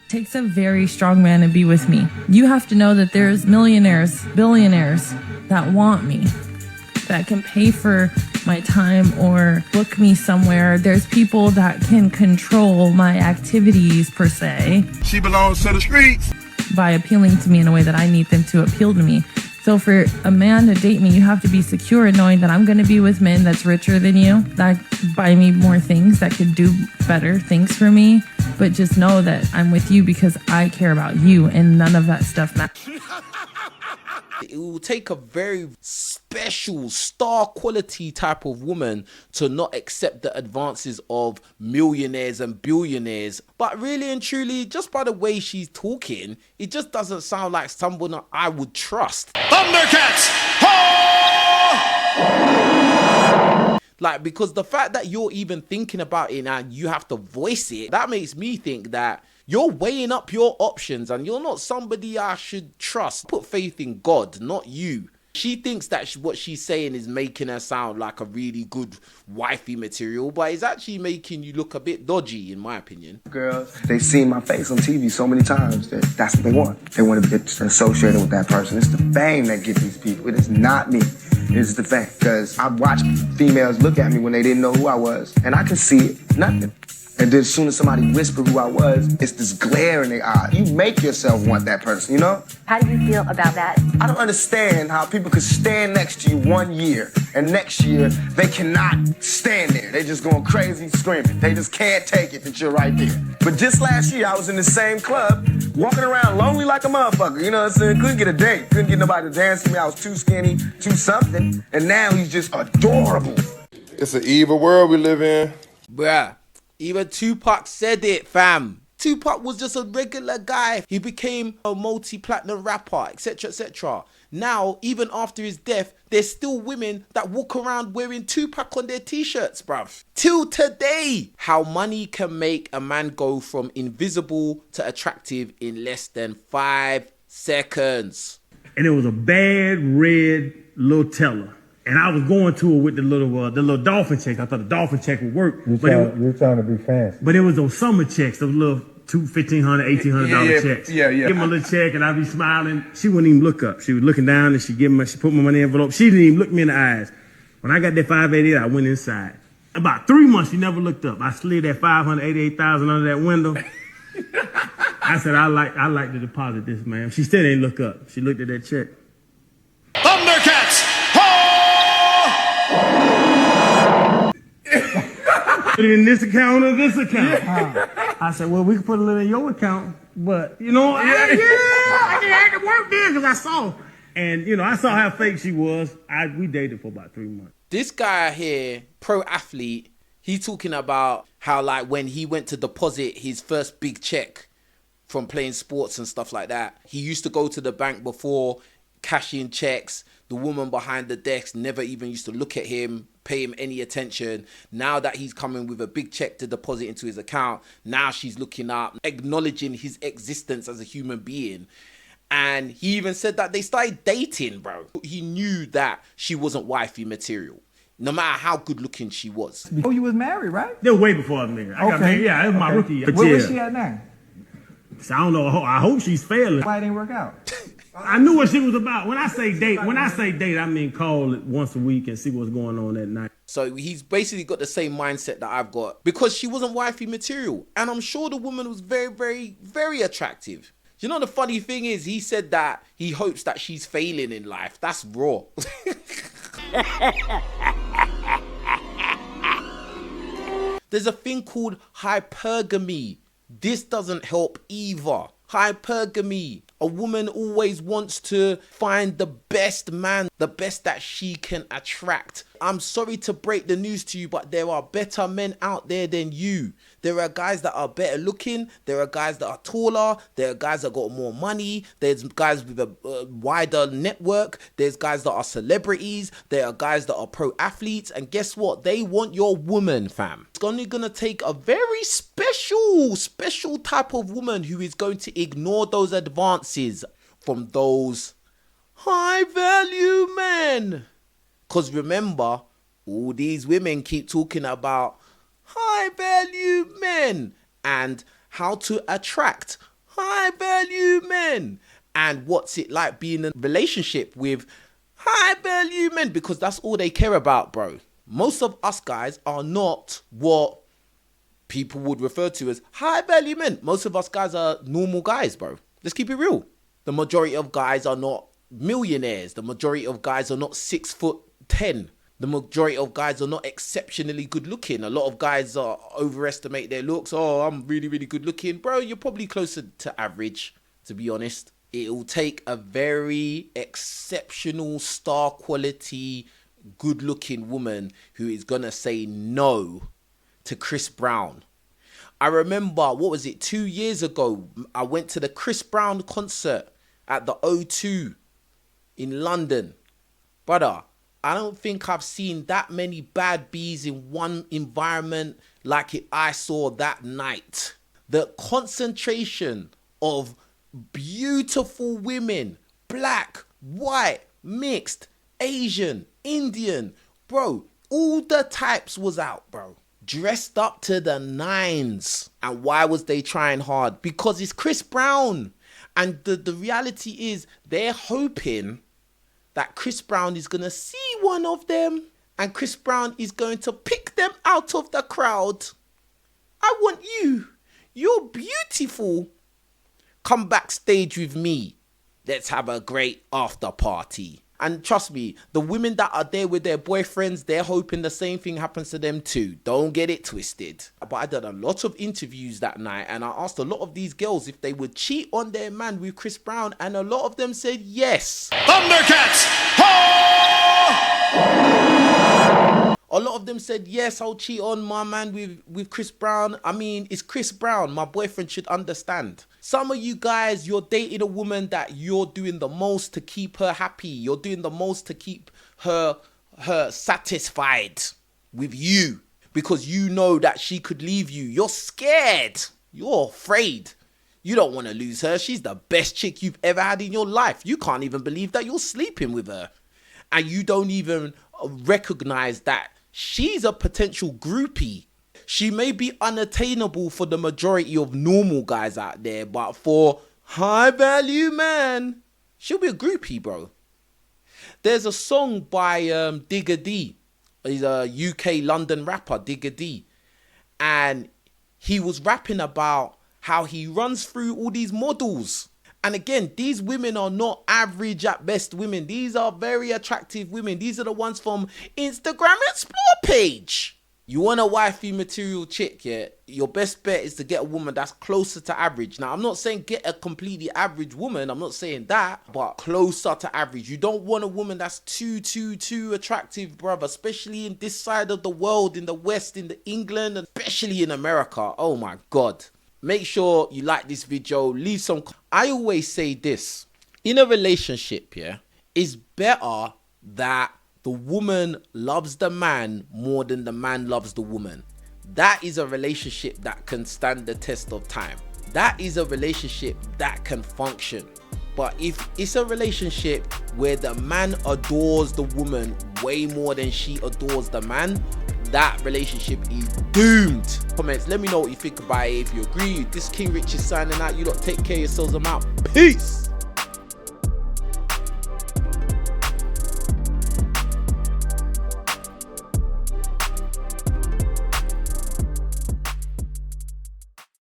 Takes a very strong man to be with me. You have to know that there's millionaires, billionaires that want me, that can pay for my time or book me somewhere. There's people that can control my activities, per se. She belongs to the streets. By appealing to me in a way that I need them to appeal to me. So for a man to date me, you have to be secure in knowing that I'm going to be with men that's richer than you, that buy me more things, that could do better things for me. But just know that I'm with you because I care about you, and none of that stuff matters. It will take a very special star quality type of woman to not accept the advances of millionaires and billionaires. But really and truly, just by the way she's talking, it just doesn't sound like someone I would trust. Thundercats! Like, because the fact that you're even thinking about it and you have to voice it, that makes me think that you're weighing up your options and you're not somebody I should trust. Put faith in God, not you. She thinks that what she's saying is making her sound like a really good wifey material, but it's actually making you look a bit dodgy, in my opinion. Girls, they've seen my face on TV so many times that that's what they want. They want to get associated with that person. It's the fame that gets these people. It is not me. It's the fame. Because I watch females look at me when they didn't know who I was, and I can see it, nothing. And then as soon as somebody whispered who I was, it's this glare in their eyes. You make yourself want that person, you know? How do you feel about that? I don't understand how people could stand next to you 1 year, and next year, they cannot stand there. They just going crazy screaming. They just can't take it that you're right there. But just last year, I was in the same club, walking around lonely like a motherfucker. You know what I'm saying? Couldn't get a date. Couldn't get nobody to dance with me. I was too skinny, too something. And now he's just adorable. It's an evil world we live in. Bruh. Even Tupac said it, fam. Tupac was just a regular guy. He became a multi-platinum rapper, etc., etc. Now, even after his death, there's still women that walk around wearing Tupac on their t-shirts, bruv. Till today. How money can make a man go from invisible to attractive in less than 5 seconds. And it was a bad red little teller. And I was going to it with the little dolphin check. I thought the dolphin check would work. You're trying to be fancy. But it was those summer checks, those little $1,500, $1,800 checks. Yeah. Give me a little check and I'd be smiling. She wouldn't even look up. She was looking down and she put my money in the envelope. She didn't even look me in the eyes. When I got that $588, I went inside. About 3 months, she never looked up. I slid that $588,000 under that window. I said, I like to deposit this, ma'am. She still didn't look up. She looked at that check. Thundercats! Put it in this account or this account. I said, well, we can put a little in your account, but, you know, I had to work there because I saw. And, you know, I saw how fake she was. We dated for about 3 months. This guy here, pro athlete, he's talking about how, like, when he went to deposit his first big check from playing sports and stuff like that, he used to go to the bank before, cash in checks. The woman behind the desk never even used to look at him, pay him any attention. Now that he's coming with a big check to deposit into his account, now she's looking up, acknowledging his existence as a human being. And he even said that they started dating, bro. He knew that she wasn't wifey material, no matter how good looking she was. Before you was married, right? They were way before I was married. I got married, yeah, it was my rookie year. Where was she at now? So I don't know. I hope she's failing. Why it didn't work out? I knew what she was about. When I say date, I mean call it once a week and see what's going on that night. So he's basically got the same mindset that I've got because she wasn't wifey material. And I'm sure the woman was very, very, very attractive. You know, the funny thing is he said that he hopes that she's failing in life. That's raw. There's a thing called hypergamy. This doesn't help either. Hypergamy. A woman always wants to find the best man, the best that she can attract. I'm sorry to break the news to you, but there are better men out there than you. There are guys that are better looking. There are guys that are taller. There are guys that got more money. There's guys with a wider network. There's guys that are celebrities. There are guys that are pro athletes. And guess what? They want your woman, fam. It's only going to take a very special type of woman who is going to ignore those advances from those high value men. Because remember, all these women keep talking about high value men and how to attract high value men. And what's it like being in a relationship with high value men? Because that's all they care about, bro. Most of us guys are not what people would refer to as high value men. Most of us guys are normal guys, bro. Let's keep it real. The majority of guys are not millionaires. The majority of guys are not 6'10". The majority of guys are not exceptionally good looking. A lot of guys overestimate their looks. Oh, I'm really, really good looking. Bro, you're probably closer to average, to be honest. It'll take a very exceptional, star quality, good looking woman who is going to say no to Chris Brown. I remember, 2 years ago, I went to the Chris Brown concert at the O2 in London. Brother, I don't think I've seen that many bad bees in one environment like I saw that night. The concentration of beautiful women, black, white, mixed, Asian, Indian, bro, all the types was out, bro. Dressed up to the nines. And why was they trying hard? Because it's Chris Brown. And the reality is they're hoping that Chris Brown is going to see one of them and Chris Brown is going to pick them out of the crowd. I want you. You're beautiful. Come backstage with me. Let's have a great after party. And trust me, the women that are there with their boyfriends, they're hoping the same thing happens to them too. Don't get it twisted. But I did a lot of interviews that night and I asked a lot of these girls if they would cheat on their man with Chris Brown, and a lot of them said yes. Thundercats! A lot of them said, yes, I'll cheat on my man with Chris Brown. I mean, it's Chris Brown. My boyfriend should understand. Some of you guys, you're dating a woman that you're doing the most to keep her happy. You're doing the most to keep her satisfied with you because you know that she could leave you. You're scared. You're afraid. You don't want to lose her. She's the best chick you've ever had in your life. You can't even believe that you're sleeping with her. And you don't even recognize that she's a potential groupie. She may be unattainable for the majority of normal guys out there, but for high value man, she'll be a groupie, bro. There's a song by Digga D. He's a UK London rapper, Digga D. And he was rapping about how he runs through all these models. And again, these women are not average at best women. These are very attractive women. These are the ones from Instagram Explore page. You want a wifey material chick, yeah? Your best bet is to get a woman that's closer to average. Now, I'm not saying get a completely average woman. I'm not saying that, but closer to average. You don't want a woman that's too attractive, brother, especially in this side of the world, in the West, in the England, and especially in America. Oh my God. Make sure you like this video, leave some. I always say this, in a relationship, yeah, it's better that the woman loves the man more than the man loves the woman. That is a relationship that can stand the test of time. That is a relationship that can function. But if it's a relationship where the man adores the woman way more than she adores the man, that relationship is doomed. Comments, let me know what you think about it. If you agree, this King Richez signing out. You lot take care of yourselves. I'm out. Peace.